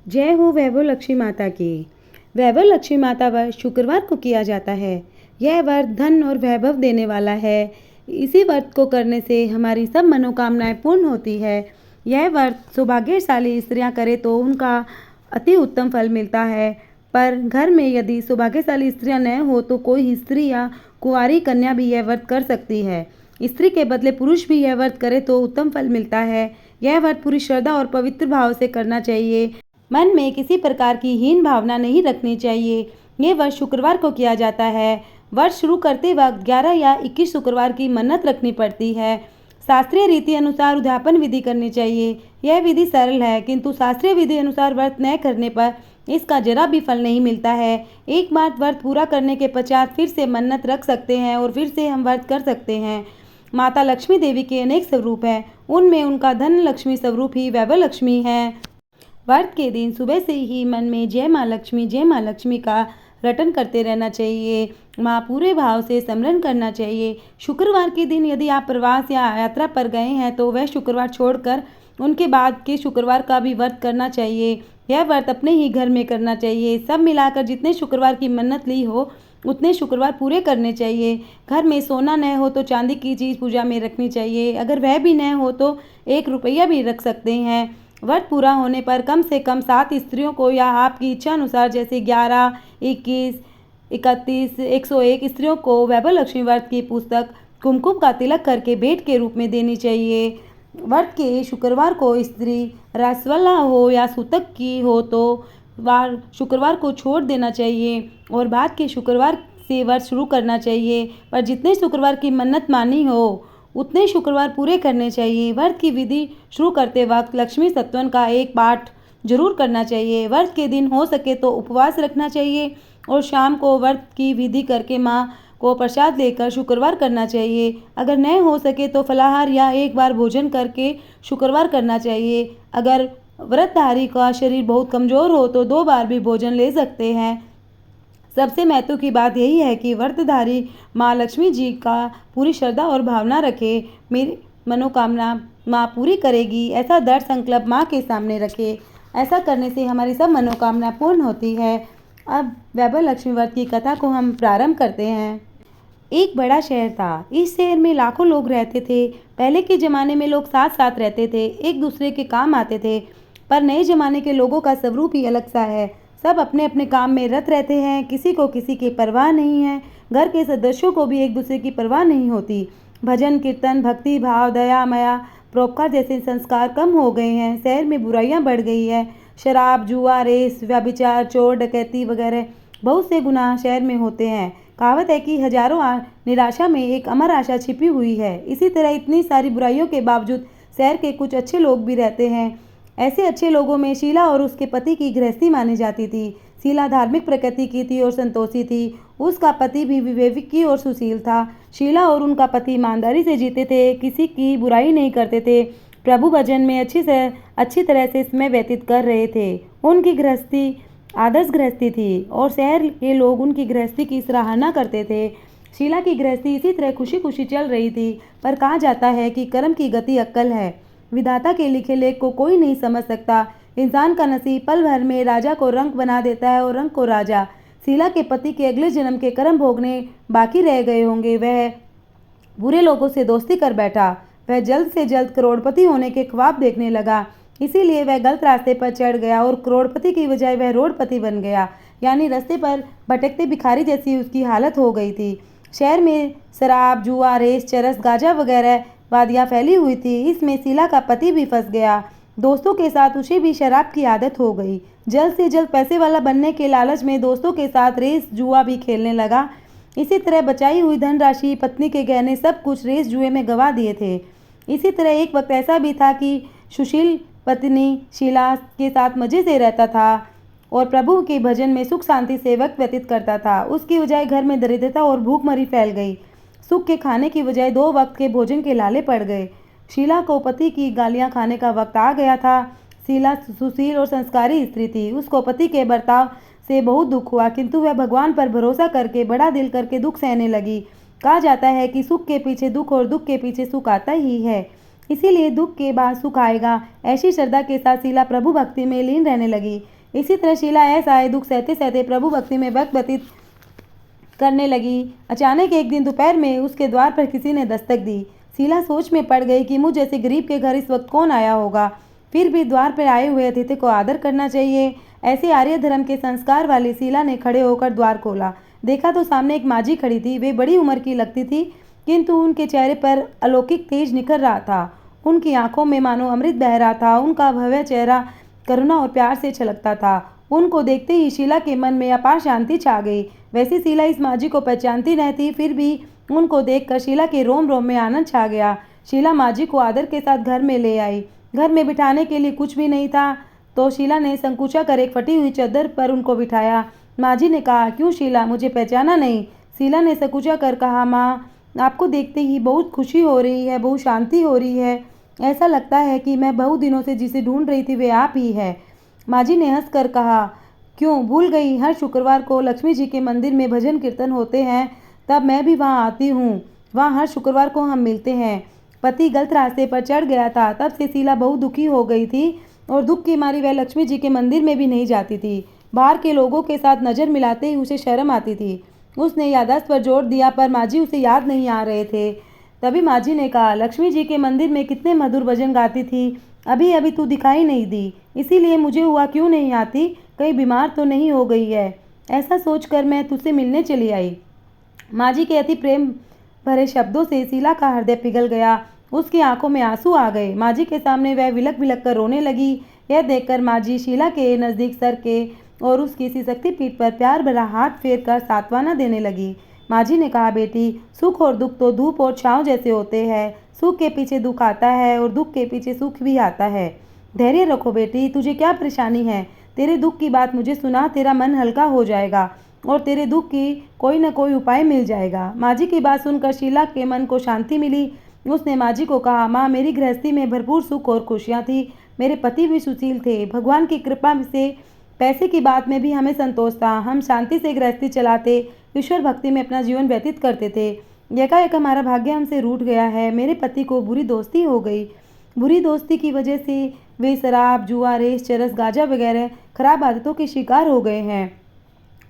जय हो वैभव लक्ष्मी माता की। वैभव लक्ष्मी माता व्रत शुक्रवार को किया जाता है। यह व्रत धन और वैभव देने वाला है। इसी व्रत को करने से हमारी सब मनोकामनाएं पूर्ण होती है। यह व्रत सौभाग्यशाली स्त्रियां करें तो उनका अति उत्तम फल मिलता है। पर घर में यदि सौभाग्यशाली स्त्रियां न हो तो कोई स्त्री या कुंवारी कन्या भी यह व्रत कर सकती है। स्त्री के बदले पुरुष भी यह व्रत करे तो उत्तम फल मिलता है। यह व्रत पूरी श्रद्धा और पवित्र भाव से करना चाहिए। मन में किसी प्रकार की हीन भावना नहीं रखनी चाहिए। ये व्रत शुक्रवार को किया जाता है। व्रत शुरू करते वक्त 11 या 21 शुक्रवार की मन्नत रखनी पड़ती है। शास्त्रीय रीति अनुसार उद्यापन विधि करनी चाहिए। यह विधि सरल है, किंतु शास्त्रीय विधि अनुसार व्रत न करने पर इसका जरा भी फल नहीं मिलता है। एक बार व्रत पूरा करने के पश्चात फिर से मन्नत रख सकते हैं और फिर से हम व्रत कर सकते हैं। माता लक्ष्मी देवी के अनेक स्वरूप हैं, उनमें उनका धन लक्ष्मी स्वरूप ही वैभव लक्ष्मी है। व्रत के दिन सुबह से ही मन में जय माँ लक्ष्मी का रटन करते रहना चाहिए। माँ पूरे भाव से स्मरण करना चाहिए। शुक्रवार के दिन यदि आप प्रवास या यात्रा पर गए हैं तो वह शुक्रवार छोड़कर उनके बाद के शुक्रवार का भी व्रत करना चाहिए। यह व्रत अपने ही घर में करना चाहिए। सब मिलाकर जितने शुक्रवार की मन्नत ली हो उतने शुक्रवार पूरे करने चाहिए। घर में सोना न हो तो चांदी की चीज़ पूजा में रखनी चाहिए। अगर वह भी न हो तो 1 रुपया भी रख सकते हैं। व्रत पूरा होने पर कम से कम 7 स्त्रियों को या आपकी इच्छा अनुसार जैसे 11, 21, 31, 101 स्त्रियों को वैभव लक्ष्मी व्रत की पुस्तक कुमकुम का तिलक करके भेंट के रूप में देनी चाहिए। व्रत के शुक्रवार को स्त्री रासवल्ला हो या सूतक की हो तो वार शुक्रवार को छोड़ देना चाहिए और बाद के शुक्रवार से व्रत शुरू करना चाहिए। पर जितने शुक्रवार की मन्नत मानी हो उतने शुक्रवार पूरे करने चाहिए। व्रत की विधि शुरू करते वक्त लक्ष्मी सत्वन का एक पाठ जरूर करना चाहिए। व्रत के दिन हो सके तो उपवास रखना चाहिए और शाम को व्रत की विधि करके माँ को प्रसाद लेकर शुक्रवार करना चाहिए। अगर न हो सके तो फलाहार या एक बार भोजन करके शुक्रवार करना चाहिए। अगर व्रतधारी का शरीर बहुत कमज़ोर हो तो 2 बार भी भोजन ले सकते हैं। सबसे महत्व की बात यही है कि व्रतधारी माँ लक्ष्मी जी का पूरी श्रद्धा और भावना रखे। मेरी मनोकामना माँ पूरी करेगी, ऐसा दृढ़ संकल्प माँ के सामने रखे। ऐसा करने से हमारी सब मनोकामना पूर्ण होती है। अब वैभव लक्ष्मी व्रत की कथा को हम प्रारंभ करते हैं। एक बड़ा शहर था। इस शहर में लाखों लोग रहते थे। पहले के ज़माने में लोग साथ साथ रहते थे, एक दूसरे के काम आते थे। पर नए ज़माने के लोगों का स्वरूप ही अलग सा है। सब अपने अपने काम में रत रहते हैं, किसी को किसी की परवाह नहीं है। घर के सदस्यों को भी एक दूसरे की परवाह नहीं होती। भजन कीर्तन, भक्ति भाव, दया माया, परोपकार जैसे संस्कार कम हो गए हैं। शहर में बुराइयां बढ़ गई है। शराब, जुआ, रेस, व्यभिचार, चोर, डकैती वगैरह बहुत से गुनाह शहर में होते हैं। कहावत है कि हजारों निराशा में एक अमर आशा छिपी हुई है। इसी तरह इतनी सारी बुराइयों के बावजूद शहर के कुछ अच्छे लोग भी रहते हैं। ऐसे अच्छे लोगों में शीला और उसके पति की गृहस्थी मानी जाती थी। शीला धार्मिक प्रकृति की थी और संतोषी थी। उसका पति भी विवेकी और सुशील था। शीला और उनका पति ईमानदारी से जीते थे, किसी की बुराई नहीं करते थे, प्रभु भजन में अच्छी तरह से समय व्यतीत कर रहे थे। उनकी गृहस्थी आदर्श गृहस्थी थी और शहर के लोग उनकी गृहस्थी की सराहना करते थे। शीला की गृहस्थी इसी तरह खुशी खुशी चल रही थी। पर कहा जाता है कि कर्म की गति अक्कल है। विधाता के लिखे लेख को कोई नहीं समझ सकता। इंसान का नसीब पल भर में राजा को रंक बना देता है और रंक को राजा। शीला के पति के अगले जन्म के कर्म भोगने बाकी रह गए होंगे। वह बुरे लोगों से दोस्ती कर बैठा। वह जल्द से जल्द करोड़पति होने के ख्वाब देखने लगा। इसीलिए वह गलत रास्ते पर चढ़ गया और करोड़पति की बजाय वह रोडपति बन गया। यानी रास्ते पर भटकते भिखारी जैसी उसकी हालत हो गई थी। शहर में शराब, जुआ, रेस, चरस, गांजा वगैरह वादियाँ फैली हुई थी। इसमें शीला का पति भी फंस गया। दोस्तों के साथ उसे भी शराब की आदत हो गई। जल्द से जल्द पैसे वाला बनने के लालच में दोस्तों के साथ रेस जुआ भी खेलने लगा। इसी तरह बचाई हुई धनराशि, पत्नी के गहने सब कुछ रेस जुए में गंवा दिए थे। इसी तरह एक वक्त ऐसा भी था कि सुशील पत्नी शीला के साथ मजे से रहता था और प्रभु के भजन में सुख शांति से वक्त व्यतीत करता था। उसकी बजाय घर में दरिद्रता और भूखमरी फैल गई। सुख के खाने की बजाय 2 वक्त के भोजन के लाले पड़ गए। शीला को पति की गालियां खाने का वक्त आ गया था। शीला सुशील और संस्कारी स्त्री थी। उसको पति के बर्ताव से बहुत दुख हुआ, किंतु वह भगवान पर भरोसा करके बड़ा दिल करके दुख सहने लगी। कहा जाता है कि सुख के पीछे दुख और दुख के पीछे सुख आता ही है, इसीलिए दुख के बाद सुख आएगा। ऐसी श्रद्धा के साथ शीला प्रभु भक्ति में लीन रहने लगी। इसी तरह शीला ऐसा दुख सहते सहते प्रभु भक्ति में वक्त व्यतीत करने लगी। अचानक एक दिन दोपहर में उसके द्वार पर किसी ने दस्तक दी। शीला सोच में पड़ गई कि मुझ जैसे गरीब के घर इस वक्त कौन आया होगा। फिर भी द्वार पर आए हुए अतिथि को आदर करना चाहिए। ऐसे आर्य धर्म के संस्कार वाली शीला ने खड़े होकर द्वार खोला। देखा तो सामने एक माझी खड़ी थी। वे बड़ी उम्र की लगती थी, किंतु उनके चेहरे पर अलौकिक तेज निखर रहा था। उनकी आंखों में मानो अमृत बह रहा था। उनका भव्य चेहरा करुणा और प्यार से छलकता था। उनको देखते ही शीला के मन में अपार शांति छा गई। वैसे शीला इस माझी को पहचानती नहीं थी, फिर भी उनको देखकर शीला के रोम रोम में आनंद छा गया। शीला माझी को आदर के साथ घर में ले आई। घर में बिठाने के लिए कुछ भी नहीं था, तो शीला ने संकुचा कर एक फटी हुई चादर पर उनको बिठाया। माझी ने कहा, क्यों शीला, मुझे पहचाना नहीं? शीला ने संकुचा कर कहा, माँ, आपको देखते ही बहुत खुशी हो रही है, बहुत शांति हो रही है। ऐसा लगता है कि मैं बहुत दिनों से जिसे ढूंढ रही थी वे आप ही है। माझी ने हंसकर कहा, क्यों भूल गई? हर शुक्रवार को लक्ष्मी जी के मंदिर में भजन कीर्तन होते हैं, तब मैं भी वहाँ आती हूँ। वहाँ हर शुक्रवार को हम मिलते हैं। पति गलत रास्ते पर चढ़ गया था, तब से शीला बहुत दुखी हो गई थी और दुख की मारी वह लक्ष्मी जी के मंदिर में भी नहीं जाती थी। बाहर के लोगों के साथ नज़र मिलाते ही उसे शर्म आती थी। उसने याददाश्त पर जोर दिया, पर माझी उसे याद नहीं आ रहे थे। तभी माझी ने कहा, लक्ष्मी जी के मंदिर में कितने मधुर भजन गाती थी, अभी अभी तू दिखाई नहीं दी, इसीलिए मुझे हुआ क्यों नहीं आती, कहीं बीमार तो नहीं हो गई है। ऐसा सोचकर मैं तुझसे मिलने चली आई। माझी के अति प्रेम भरे शब्दों से शीला का हृदय पिघल गया। उसकी आंखों में आंसू आ गए। माझी के सामने वह विलक विलक कर रोने लगी। यह देखकर माझी शीला के नज़दीक सर के और उसकी सिसकती पीठ पर प्यार भरा हाथ फेर कर सांत्वना देने लगी। माझी ने कहा, बेटी, सुख और दुख तो धूप और छाँव जैसे होते हैं। सुख के पीछे दुख आता है और दुख के पीछे सुख भी आता है। धैर्य रखो बेटी, तुझे क्या परेशानी है? तेरे दुख की बात मुझे सुना, तेरा मन हल्का हो जाएगा और तेरे दुख की कोई न कोई उपाय मिल जाएगा। माझी की बात सुनकर शीला के मन को शांति मिली। उसने माझी को कहा, माँ, मेरी गृहस्थी में भरपूर सुख और खुशियाँ थी। मेरे पति भी सुशील थे। भगवान की कृपा से पैसे की बात में भी हमें संतोष था। हम शांति से गृहस्थी चलाते, ईश्वर भक्ति में अपना जीवन व्यतीत करते थे। एकाएक हमारा भाग्य हमसे रूठ गया है। मेरे पति को बुरी दोस्ती हो गई। बुरी दोस्ती की वजह से वे शराब, जुआ, रेस, चरस, गांजा वगैरह खराब आदतों के शिकार हो गए हैं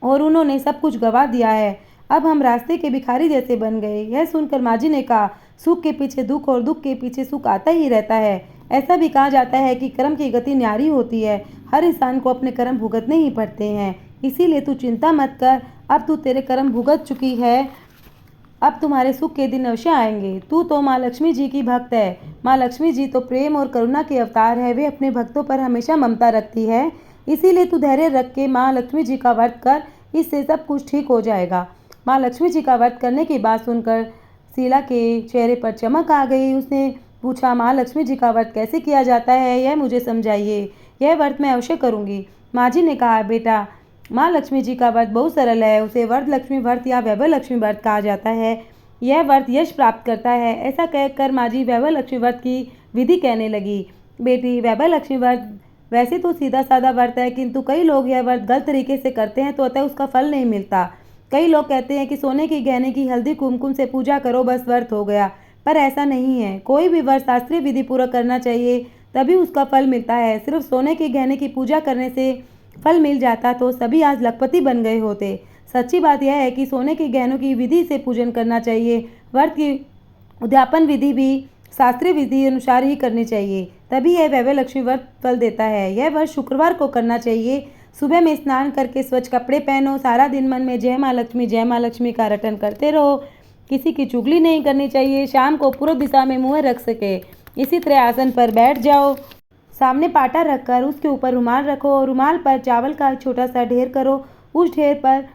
और उन्होंने सब कुछ गंवा दिया है। अब हम रास्ते के भिखारी जैसे बन गए। यह सुनकर माझी ने कहा, सुख के पीछे दुख और दुख के पीछे सुख आता ही रहता है। ऐसा भी कहा जाता है कि कर्म की गति न्यारी होती है। हर इंसान को अपने कर्म भुगतने ही पड़ते हैं। इसीलिए तू चिंता मत कर, अब तू तेरे कर्म भुगत चुकी है। अब तुम्हारे सुख के दिन अवश्य आएंगे। तू तो माँ लक्ष्मी जी की भक्त है। माँ लक्ष्मी जी तो प्रेम और करुणा के अवतार है। वे अपने भक्तों पर हमेशा ममता रखती है। इसीलिए तू धैर्य रख के माँ लक्ष्मी जी का व्रत कर, इससे सब कुछ ठीक हो जाएगा। माँ लक्ष्मी जी का व्रत करने की बात सुनकर शीला के चेहरे पर चमक आ गई। उसने पूछा, माँ लक्ष्मी जी का व्रत कैसे किया जाता है, यह मुझे समझाइए। यह व्रत मैं अवश्य करूँगी। माझी ने कहा, बेटा, माँ लक्ष्मी जी का व्रत बहुत सरल है। उसे वरद लक्ष्मी व्रत या वैभव लक्ष्मी व्रत कहा जाता है। यह व्रत यश प्राप्त करता है। ऐसा कहकर माझी वैभव लक्ष्मी व्रत की विधि कहने लगी। बेटी, वैभव लक्ष्मी व्रत वैसे तो सीधा साधा व्रत है, किंतु कई लोग यह व्रत गलत तरीके से करते हैं तो अतः उसका फल नहीं मिलता। कई लोग कहते हैं कि सोने की गहने की हल्दी कुमकुम से पूजा करो, बस व्रत हो गया, पर ऐसा नहीं है। कोई भी व्रत शास्त्रीय विधि पूरा करना चाहिए, तभी उसका फल मिलता है। सिर्फ सोने के गहने की पूजा करने से फल मिल जाता तो सभी आज लखपति बन गए होते। सच्ची बात यह है कि सोने के गहनों की विधि से पूजन करना चाहिए। व्रत की उद्यापन विधि भी शास्त्रीय विधि अनुसार ही करनी चाहिए, तभी यह वैभव लक्ष्मी व्रत फल देता है। यह व्रत शुक्रवार को करना चाहिए। सुबह में स्नान करके स्वच्छ कपड़े पहनो। सारा दिन मन में जय माँ लक्ष्मी का रटन करते रहो। किसी की चुगली नहीं करनी चाहिए। शाम को पूर्व दिशा में मुँह रख सके, इसी तरह आसन पर बैठ जाओ। सामने पाटा रखकर उसके ऊपर रुमाल रखो। रुमाल पर चावल का छोटा सा ढेर करो। उस ढेर पर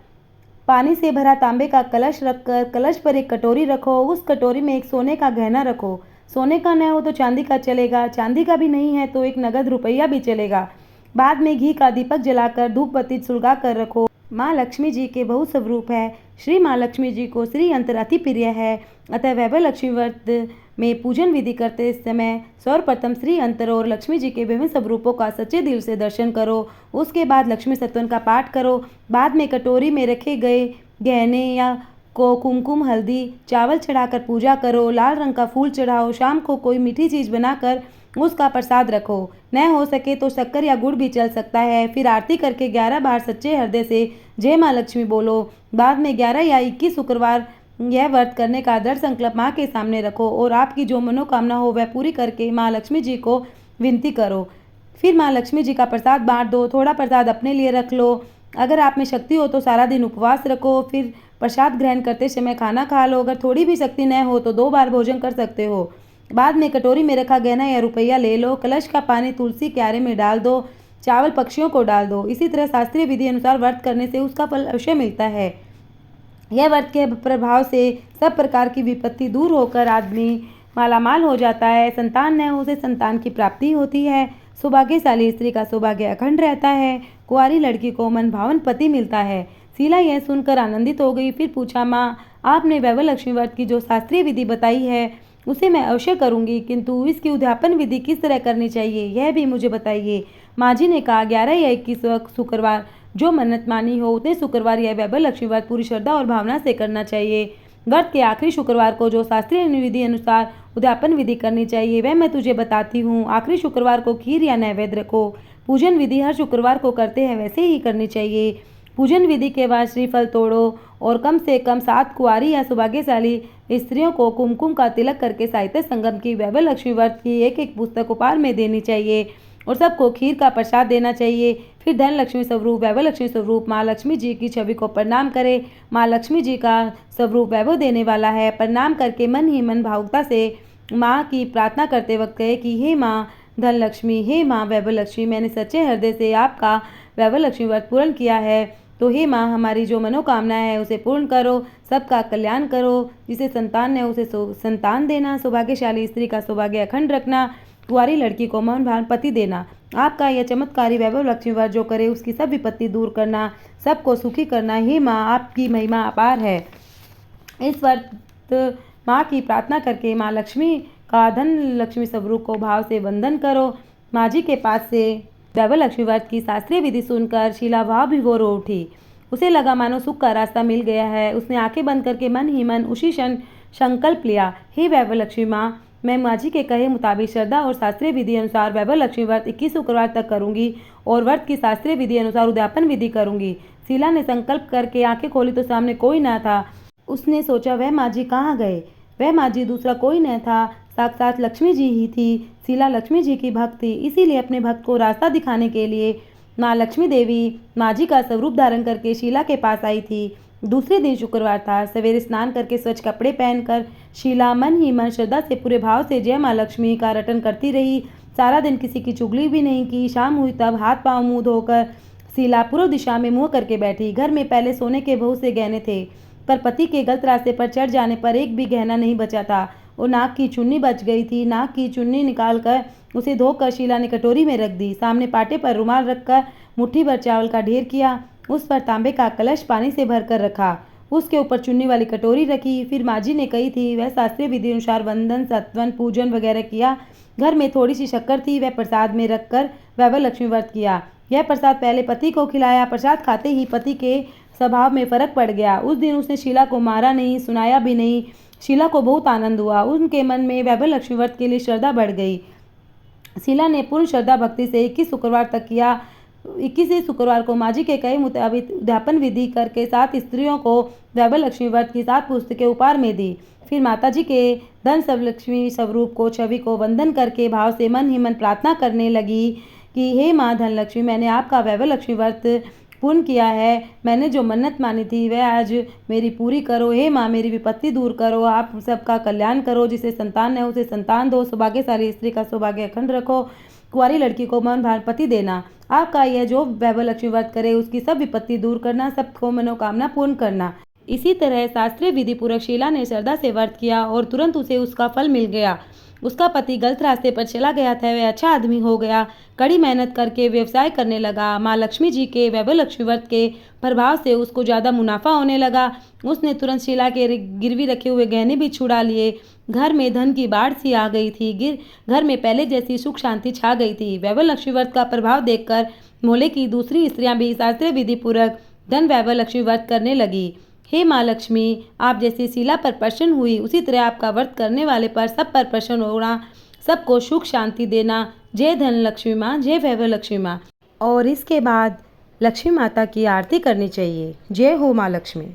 पानी से भरा तांबे का कलश रखकर कलश पर एक कटोरी रखो। उस कटोरी में एक सोने का गहना रखो। सोने का न हो तो चांदी का चलेगा, चांदी का भी नहीं है तो एक नगद रुपया भी चलेगा। बाद में घी का दीपक जलाकर धूप बत्ती सुलगा कर रखो। माँ लक्ष्मी जी के बहुत स्वरूप है। श्री माँ लक्ष्मी जी को श्री यंत्र अति प्रिय है, अतः वैभव लक्ष्मी व्रत में पूजन विधि करते समय सर्वप्रथम श्री यंत्र और लक्ष्मी जी के विभिन्न स्वरूपों का सच्चे दिल से दर्शन करो। उसके बाद लक्ष्मी सत्वन का पाठ करो। बाद में कटोरी में रखे गए गहने या को कुमकुम, हल्दी, चावल चढ़ाकर पूजा करो। लाल रंग का फूल चढ़ाओ। शाम को कोई मीठी चीज़ बनाकर उसका प्रसाद रखो। न हो सके तो शक्कर या गुड़ भी चल सकता है। फिर आरती करके 11 बार सच्चे हृदय से जय माँ लक्ष्मी बोलो। बाद में 11 या 21 शुक्रवार यह व्रत करने का दृढ़ संकल्प माँ के सामने रखो और आपकी जो मनोकामना हो वह पूरी करके माँ लक्ष्मी जी को विनती करो। फिर माँ लक्ष्मी जी का प्रसाद बांट दो। थोड़ा प्रसाद अपने लिए रख लो। अगर आप में शक्ति हो तो सारा दिन उपवास रखो। फिर प्रसाद ग्रहण करते समय खाना खा लो। अगर थोड़ी भी शक्ति न हो तो 2 बार भोजन कर सकते हो। बाद में कटोरी में रखा गहना या रुपया ले लो। कलश का पानी तुलसी क्यारे में डाल दो। चावल पक्षियों को डाल दो। इसी तरह शास्त्रीय विधि अनुसार व्रत करने से उसका फल अवश्य मिलता है। यह व्रत के प्रभाव से सब प्रकार की विपत्ति दूर होकर आदमी मालामाल हो जाता है। संतान न हो उसे संतान की प्राप्ति होती है। सौभाग्यशाली स्त्री का सौभाग्य अखंड रहता है। कुंवारी लड़की को मनभावन पति मिलता है। शीला यह सुनकर आनंदित हो गई। फिर पूछा, माँ आपने वैभव लक्ष्मी व्रत की जो शास्त्रीय विधि बताई है उसे मैं अवश्य करूंगी, किंतु इसकी उद्यापन विधि किस तरह करनी चाहिए यह भी मुझे बताइए। माँ जी ने कहा, 11 या 21 शुक्रवार जो मन्नत मानी हो उतने शुक्रवार यह वैभव लक्ष्मी व्रत पूरी श्रद्धा और भावना से करना चाहिए। व्रत के आखिरी शुक्रवार को जो शास्त्रीय विधि अनुसार उद्यापन विधि करनी चाहिए वह मैं तुझे बताती हूँ। आखिरी शुक्रवार को खीर या नैवेद्य रखो। पूजन विधि हर शुक्रवार को करते हैं वैसे ही करनी चाहिए। पूजन विधि के बाद श्रीफल तोड़ो और कम से कम 7 कुंवारी या सौभाग्यशाली स्त्रियों को कुमकुम का तिलक करके साहित्य संगम की वैभव लक्ष्मी व्रत की एक पुस्तक उपहार में देनी चाहिए और सबको खीर का प्रसाद देना चाहिए। फिर धन लक्ष्मी स्वरूप वैभव लक्ष्मी स्वरूप माँ लक्ष्मी जी की छवि को प्रणाम करें। माँ लक्ष्मी जी का स्वरूप वैभव देने वाला है। प्रणाम करके मन ही मन भावुकता से माँ की प्रार्थना करते वक्त कहे कि हे माँ धन लक्ष्मी, हे माँ वैभव लक्ष्मी, मैंने सच्चे हृदय से आपका वैभव लक्ष्मी व्रत पूर्ण किया है, तो हे माँ हमारी जो मनोकामना है उसे पूर्ण करो, सबका कल्याण करो। जिसे संतान है उसे संतान देना, सौभाग्यशाली स्त्री का सौभाग्य अखंड रखना, कुंवारी लड़की को मनभावन पति देना। आपका यह चमत्कारी वैभव लक्ष्मी व्रत जो करे उसकी सब विपत्ति दूर करना, सबको सुखी करना। हे माँ आपकी महिमा अपार है। इस व्रत माँ की प्रार्थना करके माँ लक्ष्मी का धन लक्ष्मी स्वरूप को भाव से वंदन करो। माँ जी के पास से वैभव लक्ष्मी व्रत की शास्त्रीय विधि सुनकर शीला भाव विभोर हो उठी। उसे लगा मानो सुख का रास्ता मिल गया है। उसने आंखें बंद करके मन ही मन उसी क्षण संकल्प लिया, हे वैभव लक्ष्मी माँ, मैं माँ जी के कहे मुताबिक श्रद्धा और शास्त्रीय विधि अनुसार वैभव लक्ष्मी व्रत 21 शुक्रवार तक करूंगी और व्रत की शास्त्रीय विधि अनुसार उद्यापन विधि करूंगी। शीला ने संकल्प करके आंखें खोली तो सामने कोई न था। उसने सोचा, वह माँ जी कहाँ गए? वह माँ जी दूसरा कोई न था, साक्षात लक्ष्मी जी ही थी। शीला लक्ष्मी जी की भक्त थी, इसीलिए अपने भक्त को रास्ता दिखाने के लिए माँ लक्ष्मी देवी माँ जी का स्वरूप धारण करके शीला के पास आई थी। दूसरे दिन शुक्रवार था। सवेरे स्नान करके स्वच्छ कपड़े पहनकर शीला मन ही मन श्रद्धा से पूरे भाव से जय माँ लक्ष्मी का रटन करती रही। सारा दिन किसी की चुगली भी नहीं की। शाम हुई तब हाथ पांव मुंह धोकर शीला पूर्व दिशा में मुंह करके बैठी। घर में पहले सोने के बहुत से गहने थे, पर पति के गलत रास्ते पर चढ़ जाने पर एक भी गहना नहीं बचा था और नाक की चुन्नी बच गई थी। नाक की चुन्नी निकालकर उसे धोकर शीला ने कटोरी में रख दी। सामने पाटे पर रुमाल रखकर मुट्ठी भर चावल का ढेर किया। उस पर तांबे का कलश पानी से भरकर रखा। उसके ऊपर चुन्नी वाली कटोरी रखी। फिर माँ जी ने कही थी वह शास्त्रीय विधि अनुसार वंदन सत्वन पूजन वगैरह किया। घर में थोड़ी सी शक्कर थी, वह प्रसाद में रखकर वैभव लक्ष्मी व्रत किया। यह प्रसाद पहले पति को खिलाया। प्रसाद खाते ही पति के स्वभाव में फर्क पड़ गया। उस दिन उसने शीला को मारा नहीं, सुनाया भी नहीं। शीला को बहुत आनंद हुआ। उनके मन में वैभव लक्ष्मी व्रत के लिए श्रद्धा बढ़ गई। शीला ने पूर्ण श्रद्धा भक्ति से 21 शुक्रवार तक किया। 21वें शुक्रवार को माँ जी के कहे मुताबिक उद्यापन विधि करके 7 स्त्रियों को वैभव लक्ष्मी व्रत की 7 पुस्तकें उपहार में दी। फिर माता जी के धन सब लक्ष्मी स्वरूप को छवि को वंदन करके भाव से मन ही मन प्रार्थना करने लगी कि हे माँ धन लक्ष्मी, मैंने आपका वैभव लक्ष्मी व्रत पूर्ण किया है। मैंने जो मन्नत मानी थी वह आज मेरी पूरी करो। हे माँ मेरी विपत्ति दूर करो, आप सबका कल्याण करो। जिसे संतान है उसे संतान दो, सौभाग्यशाली स्त्री का सौभाग्य अखंड रखो, कुंवारी लड़की को मन भार पति देना। आपका यह जो वैभव लक्ष्मी व्रत करे उसकी सब विपत्ति दूर करना, सबको मनोकामना पूर्ण करना। इसी तरह शास्त्रीय विधि पूर्वक शीला ने श्रद्धा से व्रत किया और तुरंत उसे उसका फल मिल गया। उसका पति गलत रास्ते पर चला गया था, वह अच्छा आदमी हो गया। कड़ी मेहनत करके व्यवसाय करने लगा। माँ लक्ष्मी जी के वैभव लक्ष्मी व्रत के प्रभाव से उसको ज़्यादा मुनाफा होने लगा। उसने तुरंत शीला के गिरवी रखे हुए गहने भी छुड़ा लिए। घर में धन की बाढ़ सी आ गई थी। घर में पहले जैसी सुख शांति छा गई थी। वैभव लक्ष्मी व्रत का प्रभाव देखकर मोहल्ले की दूसरी स्त्रियां भी शास्त्रीय विधि पूर्वक धन वैभव लक्ष्मी व्रत करने लगी। हे माँ लक्ष्मी, आप जैसी शीला पर प्रसन्न हुई उसी तरह आपका व्रत करने वाले पर सब पर प्रसन्न होना, सबको सुख शांति देना। जय धन लक्ष्मी माँ, जय वैभव लक्ष्मी माँ। और इसके बाद लक्ष्मी माता की आरती करनी चाहिए। जय हो माँ लक्ष्मी।